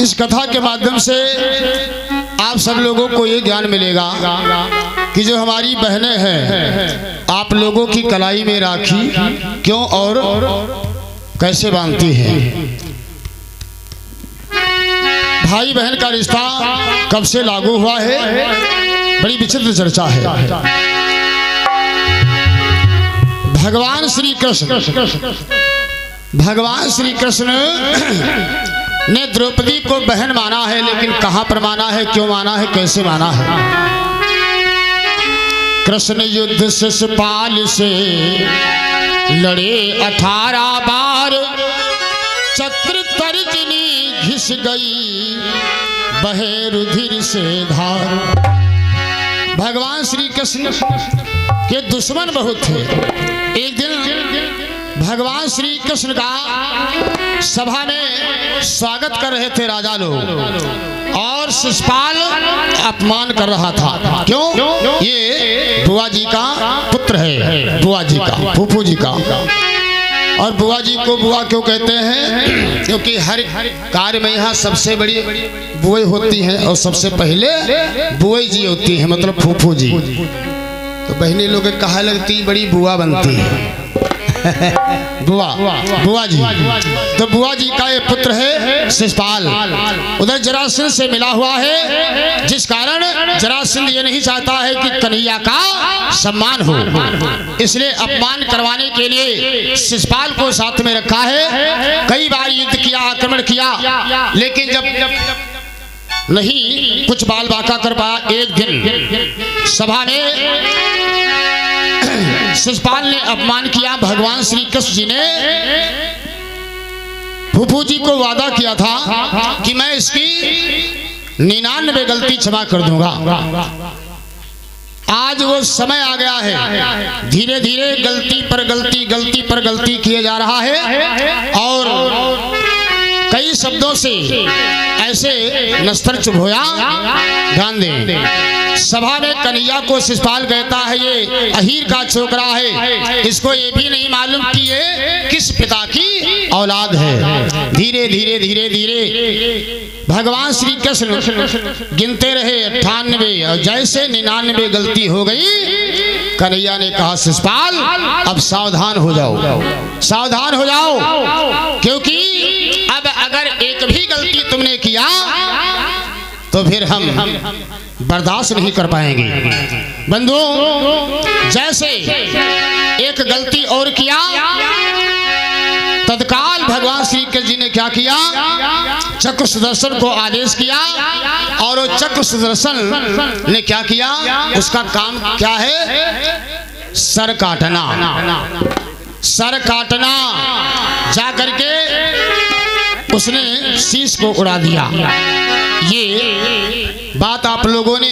इस कथा के माध्यम से आप सब लोगों को ये ज्ञान मिलेगा कि जो हमारी बहनें हैं आप लोगों की कलाई में राखी क्यों और कैसे बांधती हैं। भाई बहन का रिश्ता कब से लागू हुआ है, बड़ी विचित्र चर्चा है। भगवान श्री कृष्ण ने द्रौपदी को बहन माना है, लेकिन कहां पर माना है, क्यों माना है, कैसे माना है। कृष्ण युद्ध शिशुपाल से लड़े 18 बार, चक्र तर्जनी घिस गई बहे रुधिर से धार। भगवान श्री कृष्ण के दुश्मन बहुत थे। एक दिन भगवान श्री कृष्ण का सभा में स्वागत कर रहे थे राजा लोग, और शिशुपाल अपमान कर रहा था। क्यों? ये बुआ जी का पुत्र है, बुआ जी का, फूफू जी का। और बुआ जी को बुआ क्यों कहते हैं? क्योंकि हर कार्य में यहाँ सबसे बड़ी बुआ होती हैं और सबसे पहले बुआ जी होती हैं, मतलब फूफू जी। तो बहने लोग कहा लगती बड़ी बुआ बनती है बुआ जी। तो बुआ जी का ये पुत्र है शिशुपाल, उधर जरासंध से मिला हुआ है, जिस कारण जरासंध ये नहीं चाहता है कि कन्हैया का सम्मान हो, इसलिए अपमान करवाने के लिए शिशुपाल को साथ में रखा है। कई बार युद्ध किया, आक्रमण किया, लेकिन जब नहीं कुछ बाल बाका कर पाया। एक दिन सभा में शिशुपाल ने अपमान किया। भगवान श्री कृष्ण जी ने फूफू जी को वादा किया था कि मैं इसकी 99 गलती क्षमा कर दूंगा। आज वो समय आ गया है, धीरे धीरे गलती पर गलती किए जा रहा है, और कई शब्दों से ऐसे नस्तर चुभोया। ध्यान दें, सभा में कन्हैया को शिशुपाल कहता है ये अहीर का छोकरा है, इसको ये भी नहीं मालूम कि ये किस पिता की औलाद है। धीरे धीरे भगवान श्री कृष्ण गिनते रहे 98, और जैसे 99 गलती हो गई, कन्हैया ने कहा शिशुपाल अब सावधान हो जाओ, क्योंकि अब अगर एक भी गलती तुमने किया तो फिर हम बर्दाश्त नहीं कर पाएंगे। बंधुओं, जैसे एक गलती और किया, तत्काल भगवान श्री कृष्ण जी ने क्या किया, चक्र सुदर्शन को आदेश किया, और वो चक्र सुदर्शन ने क्या किया, उसका काम क्या है, सर काटना। जा करके उसने शीश को उड़ा दिया। ये बात आप लोगों ने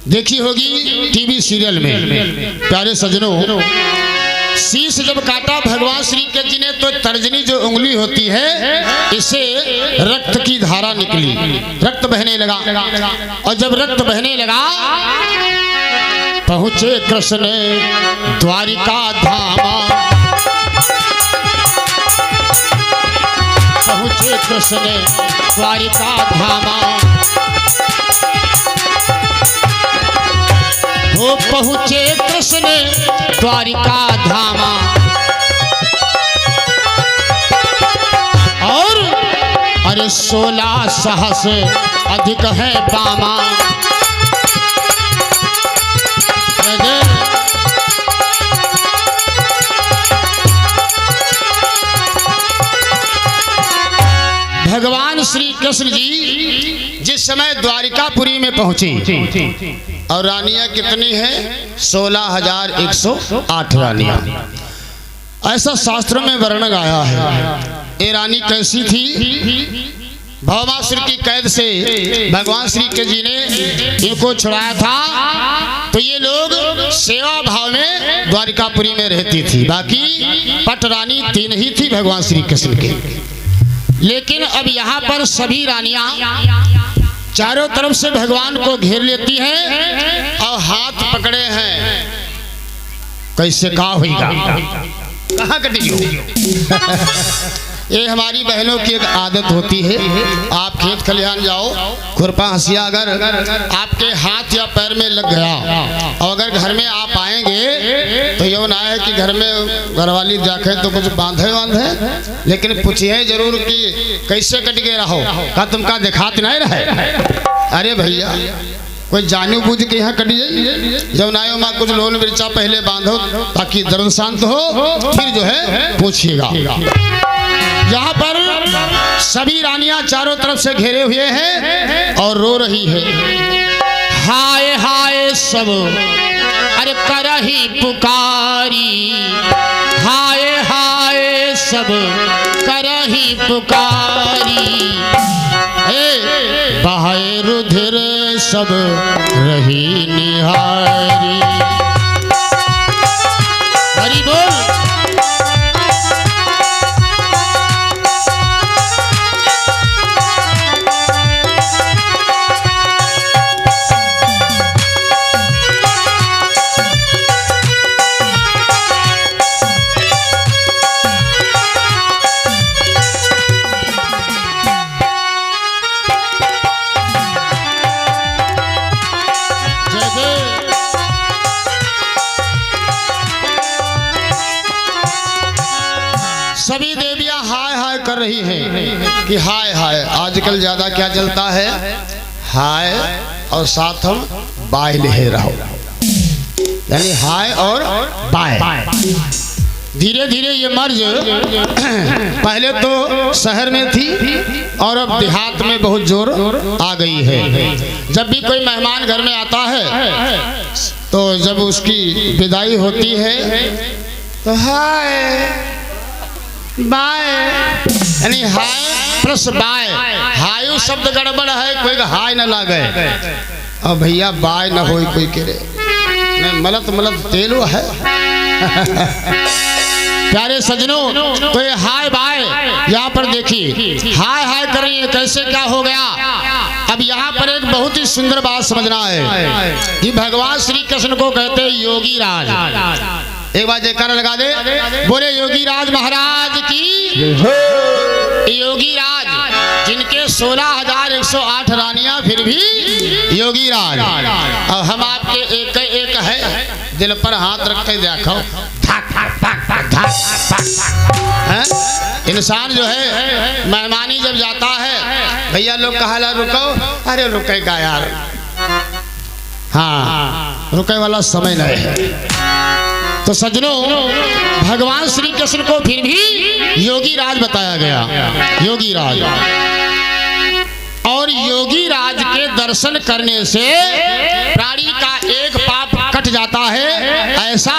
देखी होगी टीवी सीरियल में। प्यारे सज्जनों, शीश जब काटा भगवान श्री कृष्ण जी ने, तो तर्जनी जो उंगली होती है, इससे रक्त की धारा निकली, रक्त बहने लगा। और जब रक्त बहने लगा, पहुंचे कृष्ण द्वारिका धामा, पहुंचे कृष्ण द्वारिका धामा, वो पहुंचे कृष्ण द्वारिका धामा। और अरे 16 सहस अधिक है बामा। भगवान श्री कृष्ण जी जिस समय द्वारिकापुरी में पहुंचे, और रानियां कितनी हैं, 16,108 रानियां। ऐसा शास्त्रों में वर्णन आया है। ये रानी कैसी थी? भवमासुर की कैद से भगवान श्री कृष्ण जी ने इनको छुड़ाया था, तो ये लोग सेवा भाव में द्वारिकापुरी में रहती थी। बाकी पट रानी 3 ही थी भगवान श्री कृष्ण की। लेकिन अब यहाँ पर सभी रानियां चारों तरफ से भगवान को घेर लेती हैं और हाथ पकड़े हैं। कैसे का होगा, कहाँ कटी ये हमारी बहनों की एक आदत होती है। आप खेत खलिहान जाओ, खुरपा हंसिया अगर आपके हाथ या पैर में लग गया और अगर घर में आप आएंगे तो ये ना है कि घर में घरवाली जाके तो कुछ बांधे लेकिन पूछिए जरूर कि कैसे कट गए रहो का तुमका दिखात नहीं रहे। अरे भैया कोई जानू बूझ के यहाँ कट जाइए, जब नायो माँ कुछ लोन मिर्चा पहले बांधो ताकि दर्द शांत हो, फिर जो है पूछिएगा। यहाँ पर सभी रानियां चारों तरफ से घेरे हुए हैं और रो रही है। हाय हाय सब अरे करही पुकारी, हाय हाय सब करही पुकारी, बहाए रुधिर सब रही निहारी। हरि बोल। सभी देवियां हाय हाय कर रही हैं कि हाय हाय। आजकल ज्यादा क्या चलता है, हाय और साथ हम बाय ले रहो, यानी हाय और बाय। धीरे धीरे ये मर्ज पहले तो शहर में थी और अब देहात में बहुत जोर आ गई है। जब भी कोई मेहमान घर में आता है तो जब उसकी विदाई होती है तो हाय बाय, यानी हाय प्लस बाय। हायु शब्द गड़बड़ है, कोई हाय न लागे और भैया बाय न हो कोई करे नहीं, मलत तेलो है। प्यारे सजनों, तो ये हाय बाय यहाँ पर देखिए हाय हाय कर रही है, कैसे क्या हो गया। अब यहाँ पर एक बहुत ही सुंदर बात समझना है कि भगवान श्री कृष्ण को कहते हैं योगी राज। एक बार जयकारा लगा दे, बोले योगी राज महाराज की। योगी राज जिनके 16,108 रानियां फिर भी योगी राज। और हम आपके एक एक है, दिल पर हाथ रख के देखो, इंसान जो है मेहमानी जब जाता है, भैया लोग कहा रुको, अरे रुकेगा यार, हाँ रुके वाला समय नहीं है। तो सजनों, भगवान श्री कृष्ण को फिर भी योगी राज बताया गया, योगी राज। और योगी राज के दर्शन करने से प्राणी का एक पाप कट जाता है, ऐसा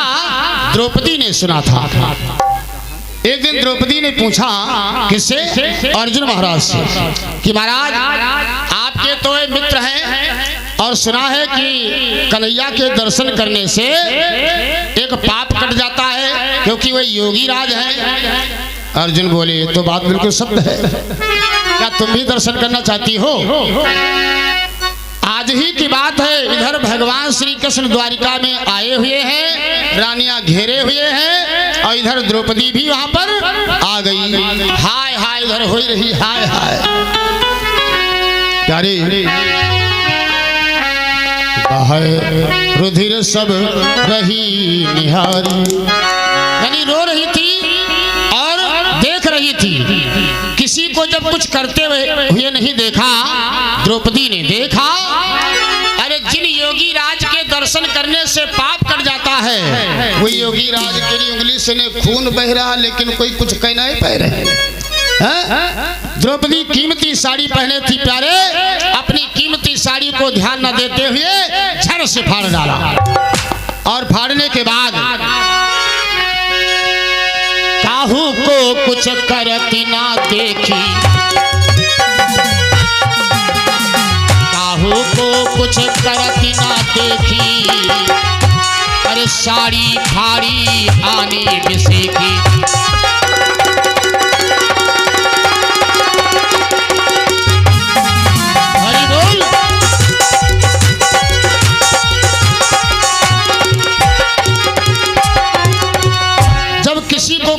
द्रौपदी ने सुना था। एक दिन द्रौपदी ने पूछा किससे? अर्जुन महाराज से कि महाराज आपके तो मित्र हैं और सुना है कि कन्हैया के दर्शन करने से एक पाप कट जाता है क्योंकि वह योगी राज है। अर्जुन बोले ये तो बात बिल्कुल सत्य है, क्या तुम भी दर्शन करना चाहती हो? आज ही की बात है, इधर भगवान श्री कृष्ण द्वारिका में आए हुए हैं, रानियां घेरे हुए हैं और इधर द्रौपदी भी वहां पर आ गई। हाय हाय इधर हो रही, हाय हाय। प्यारे रुधिर सब रही निहारी, यानी रो रही थी और देख रही थी। किसी को जब कुछ करते हुए नहीं देखा, द्रौपदी ने देखा। अरे जिन योगी राज के दर्शन करने से पाप कट जाता है, वो योगी राज की उंगली से ने खून बह रहा लेकिन कोई कुछ कहना ही पह रहे। द्रौपदी कीमती साड़ी पहने थी प्यारे, अपनी कीमती साड़ी को ध्यान न देते हुए झर से फाड़ डाला और फाड़ने के बाद काहू को कुछ करती ना देखी, काहू को कुछ करती ना देखी, अरे साड़ी फाड़ी आने बिसे की।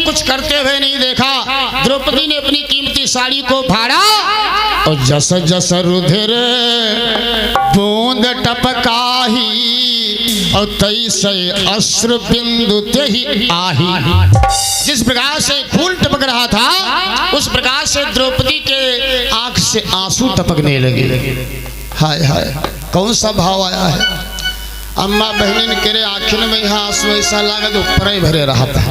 कुछ करते हुए नहीं देखा, द्रौपदी ने और जस जस रुधिर बूंद टपकाही और तैसे अश्रु बिंदु तेहि आही। जिस प्रकार से खून टपक रहा था उस प्रकार से द्रौपदी के आंख से आंसू टपकने लगे। हाय हाय कौन सा भाव आया है। अम्मा बहन के आखिर में यहाँ आंसू ऐसा लगा तो ऊपर ही भरे रहा था।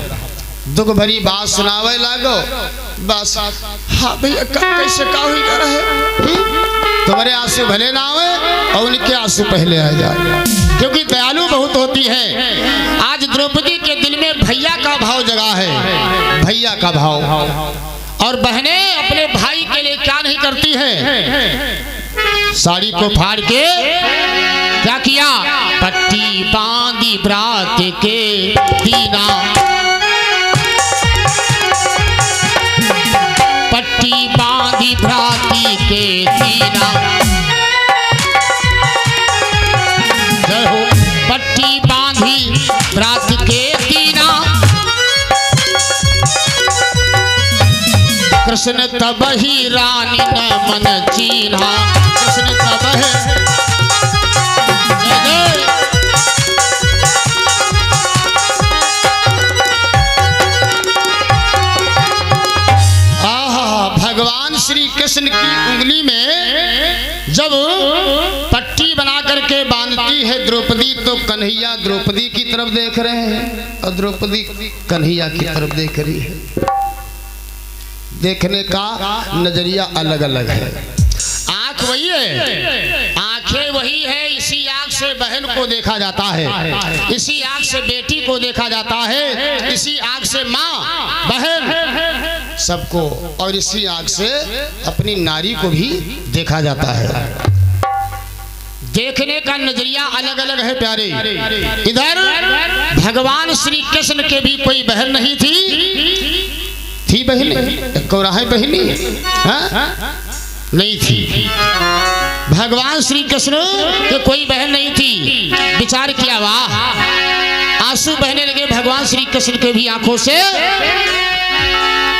दुख भरी बात सुनावे लागो बस। हाँ भैया कैसे का हुई कर रहे तुम्हारे आंसू भले ना आवे और उनके आंसू पहले आ जाए, क्योंकि दयालु बहुत होती है। आज द्रौपदी के दिल में भैया का भाव जगा है, भैया का भाव। और बहनें अपने भाई के लिए क्या नहीं करती है, साड़ी को फाड़ के क्या किया, पट्टी बांधी ब्रात के दीना, पट्टी बांधी भ्राती के दीना, जय हो, पट्टी बांधी भ्रात के दीना, कृष्ण तब ही रानी न मन चीन्हा, कृष्ण तब है श्री कृष्ण की उंगली में जब पट्टी बना करके बांधती है द्रौपदी, तो कन्हैया द्रौपदी की तरफ देख रहे हैं और द्रौपदी कन्हैया की तरफ देख रही है। देखने का नजरिया अलग अलग है। आंख वही है, आंखें वही है। इसी आंख से बहन को देखा जाता है, इसी आंख से बेटी को देखा जाता है, इसी आंख से माँ बहन सबको, और इसी आंख से अपनी नारी को भी देखा जाता है। देखने का नजरिया अलग अलग है प्यारे। इधर भगवान श्री कृष्ण के भी कोई बहन नहीं थी बहन कौराहे बहनी नहीं थी। भगवान श्री कृष्ण के कोई बहन नहीं थी। विचार किया, वाह, आंसू बहने लगे भगवान श्री कृष्ण के भी आंखों से।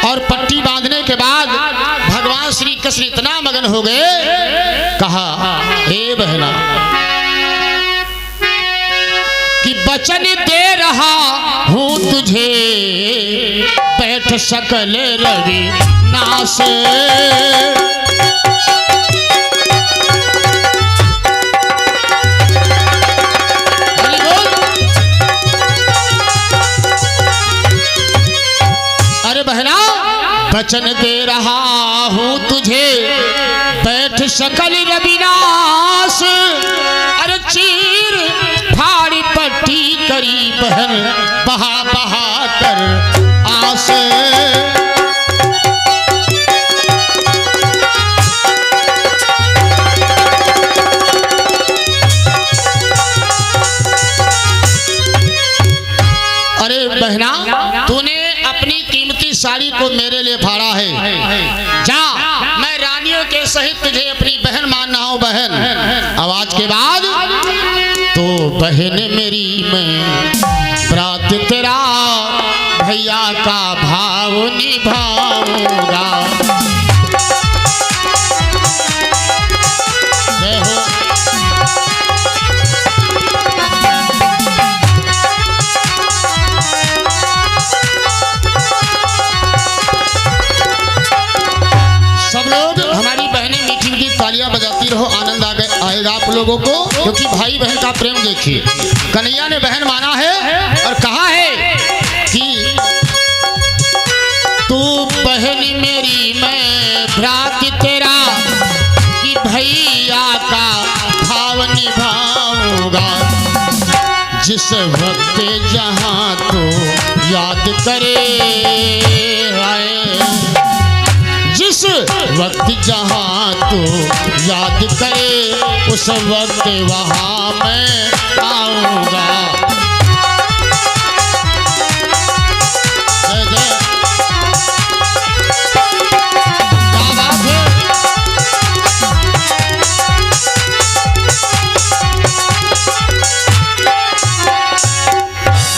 और पट्टी बांधने के बाद भगवान श्री कृष्ण इतना मगन हो गए, कहा, हे बहना, कि वचन दे रहा हूं तुझे, बैठ सकल रवि नास, बहना वचन दे रहा हूं तुझे, बैठ सकल रविनाश, अरे चीर फाड़ी पट्टी करी बहन बहा बहा कर आस। अरे बहना, तूने अपनी कीमती साड़ी को मेरे लिए फाड़ा है, जा, मैं रानियों के सहित तुझे अपनी बहन मानना हूं बहन। आवाज के बाद तो बहन मेरी मैं प्रात तेरा भैया का भाव निभाऊंगा। बजाती रहो, आनंद आएगा आप लोगों को, क्योंकि भाई बहन का प्रेम देखिए। कन्हैया ने बहन माना है और कहा है कि तू बहन मेरी मैं भ्रात तेरा, कि भैया का भाव निभाऊंगा। जिस वक्त जहां तो याद करे, जिस वक्त जहां तो याद करे, उस वक्त वहां मैं आऊंगा।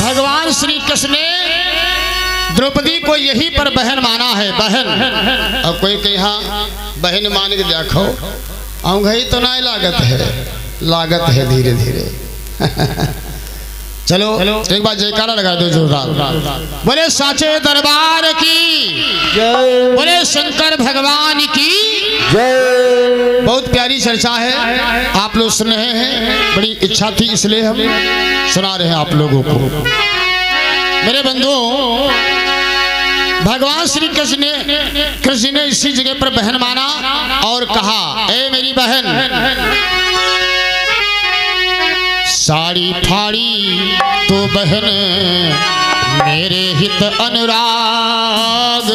भगवान श्री कृष्ण ने द्रौपदी को यही पर बहन माना है, बहन। अब कोई कहे हाँ बहन मान के देखो औंघई तो नहीं लागत है धीरे धीरे। चलो एक बार जयकारा लगा दो जोरदार। बोले साचे दरबार की जय, बोले शंकर भगवान की जय। बहुत प्यारी चर्चा है, आप लोग सुन रहे हैं, बड़ी इच्छा थी इसलिए हम सुना रहे हैं आप लोगों को। मेरे बंधुओं, भगवान श्री कृष्ण ने इसी जगह पर बहन माना और कहा, ए मेरी बहन, साड़ी फाड़ी तो बहन मेरे हित अनुराग,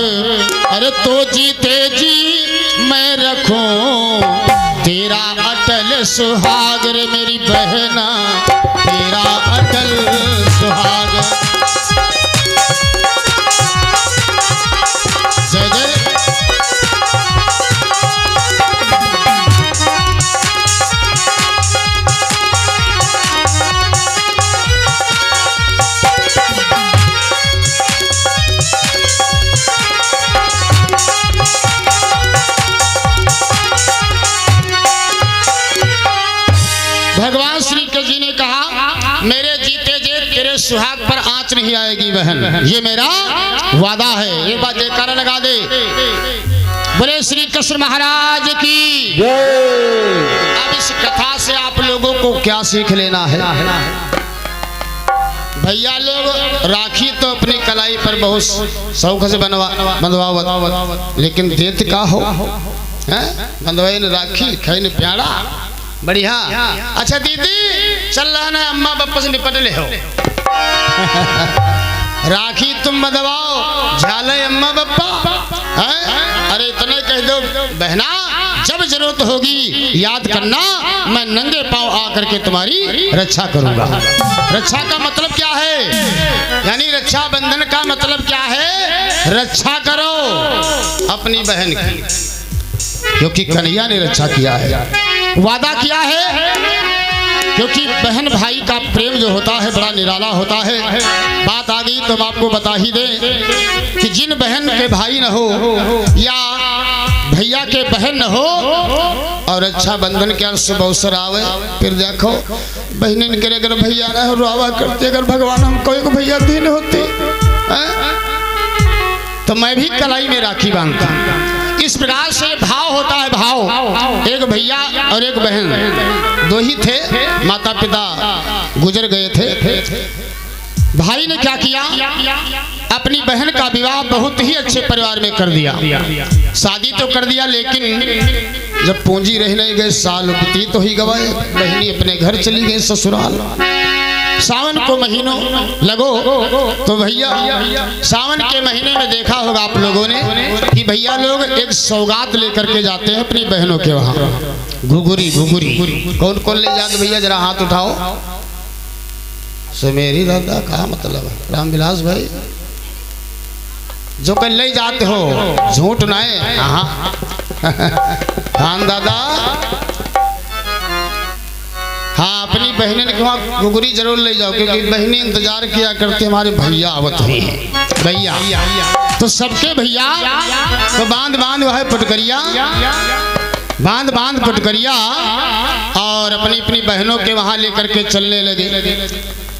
अरे तो जीते जी मैं रखूं तेरा अटल सुहाग रे मेरी बहना, तेरा अटल सुहाग। जय जय। भगवान श्री कृष्ण जी ने कहा, मेरे जीते जे तेरे सुहाग पर आंच नहीं आएगी बहन, ये मेरा वादा है। एक बात जयकारा लगा दे। बोले श्री कृष्ण महाराज की जय। अब इस कथा से आप लोगों को क्या सीख लेना है? भैया लोग राखी तो अपनी कलाई पर बहुत शौक से बंधवा, लेकिन देत का हो बंधवाई न राखी खाई न प्यारा बढ़िया। अच्छा दीदी चल रहा ना, अम्मा पापा से निपट ले हो। राखी तुम बंधवाओ, झाले अम्मा पापा। अरे इतने कह दो बहना, जब जरूरत होगी याद करना, मैं नंगे पांव आकर के तुम्हारी रक्षा करूंगा। रक्षा का मतलब क्या है? यानी रक्षा बंधन का मतलब क्या है? रक्षा करो अपनी बहन की, क्योंकि कन्हैया ने रक्षा किया है, वादा किया है। क्योंकि बहन भाई का प्रेम जो होता है बड़ा निराला होता है। बात आ गई तो हम आपको बता ही दें कि जिन बहन के भाई न हो या भैया के बहन न हो और रक्षाबंधन के अवसर आवे, फिर देखो बहन के अगर भैया न हो रोवा करते, अगर भगवान हमको एक भैया दिन होते तो मैं भी कलाई में राखी बांधता। इस प्रकार से भाव होता है, भाव। एक भैया और एक बहन दो ही थे, माता पिता गुजर गए थे। भाई ने क्या किया, अपनी बहन का विवाह बहुत ही अच्छे परिवार में कर दिया। शादी तो कर दिया, लेकिन जब पूंजी रह नहीं गए, साल बीत तो ही गवाए, बहनी अपने घर चली गई ससुराल। सावन को महीनों लगो तो भैया सावन के महीने में देखा होगा आप लोगों ने कि भैया लोग एक सौगात लेकर के जाते हैं अपनी बहनों के वहां। घुघुरी कौन कौन ले जाते भैया, जरा हाथ उठाओ। सुमेरी दादा का मतलब रामविलास भाई, जो कल ले जाते हो झूठ नाए। हाँ दादा, हाँ अपनी बहनें के वहाँ घुघुरी जरूर ले जाओ, क्योंकि बहनें इंतजार किया करते हमारे भैया आवत हुई हैं। भैया तो सबके भैया तो बांध वह पटकरिया, बांध पटकरिया और अपनी अपनी बहनों के वहाँ लेकर के चलने लगे।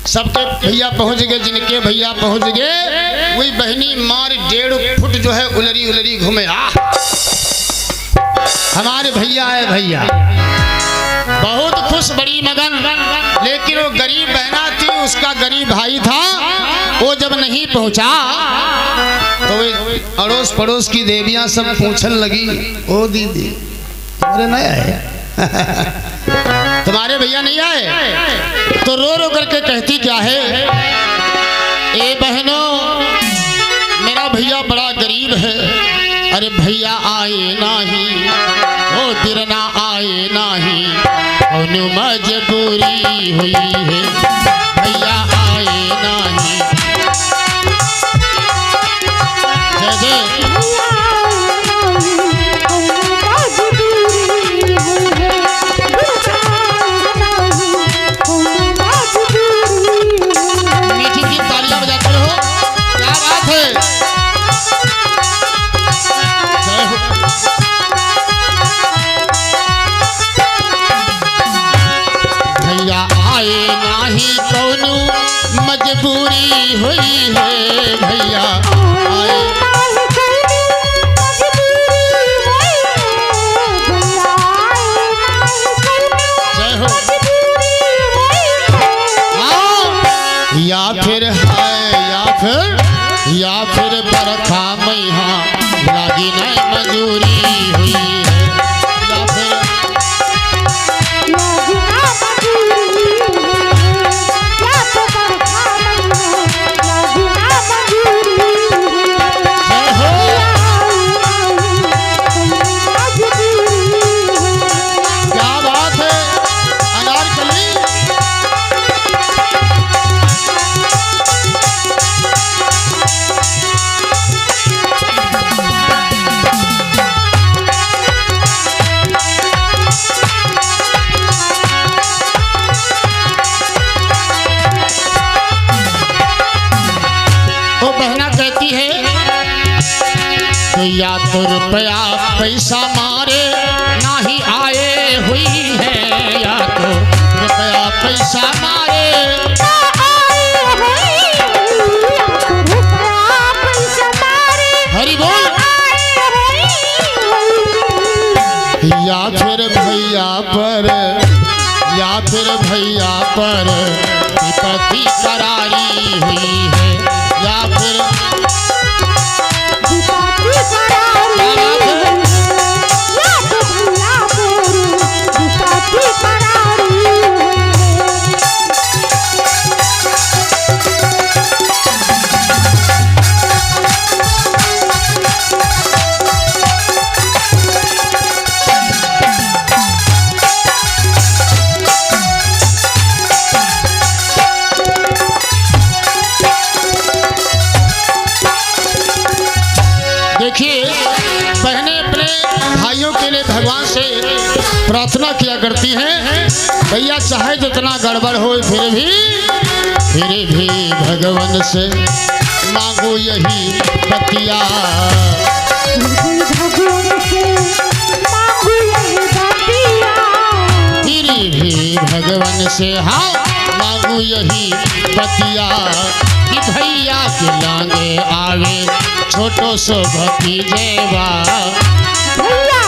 सबके भैया पहुँच गए, जिनके भैया पहुँच गए वही बहनी मार 1.5 फुट जो है उलरी घूमे। हमारे भैया है, भैया बहुत खुश, बड़ी मगन। लेकिन वो गरीब बहना थी, उसका गरीब भाई था, वो जब नहीं पहुंचा तो अड़ोस पड़ोस की देवियां सब पूछने लगी, ओ दीदी तुम्हारे नहीं आए तुम्हारे भैया नहीं आए? तो रो रो करके कहती क्या है, ए बहनों मेरा भैया बड़ा गरीब है। अरे भैया आए नहीं, ओ तिरना आए नहीं, और मजबूरी हुई है, भैया आए नहीं। मीठी की तालियां बजाते रहो, क्या बात है। जय हो। मजबूरी हुई है भैया आए। जय हो। या फिर है या फिर बरखा मैहा लागी नहीं मजूरी हुई है। या फिर क्या बात है अनारकली। वो बहना कहती है या तो रुपया पैसा मारे ना ही आए हुई है। या तो रुपया पैसा मारे हरि बोल। या फिर भैया पर विपत्ति करारी हुई है। या फिर देखिए बहनें अपने भाइयों के लिए भगवान से प्रार्थना किया करती हैं भैया चाहे जितना गड़बड़ हो फिर भी भगवान से मांगो यही बतिया। फिर भी भगवान से हाँ मांगो यही बतिया कि भैया के लागे आवे छोटो सो भतीजेवा। भैया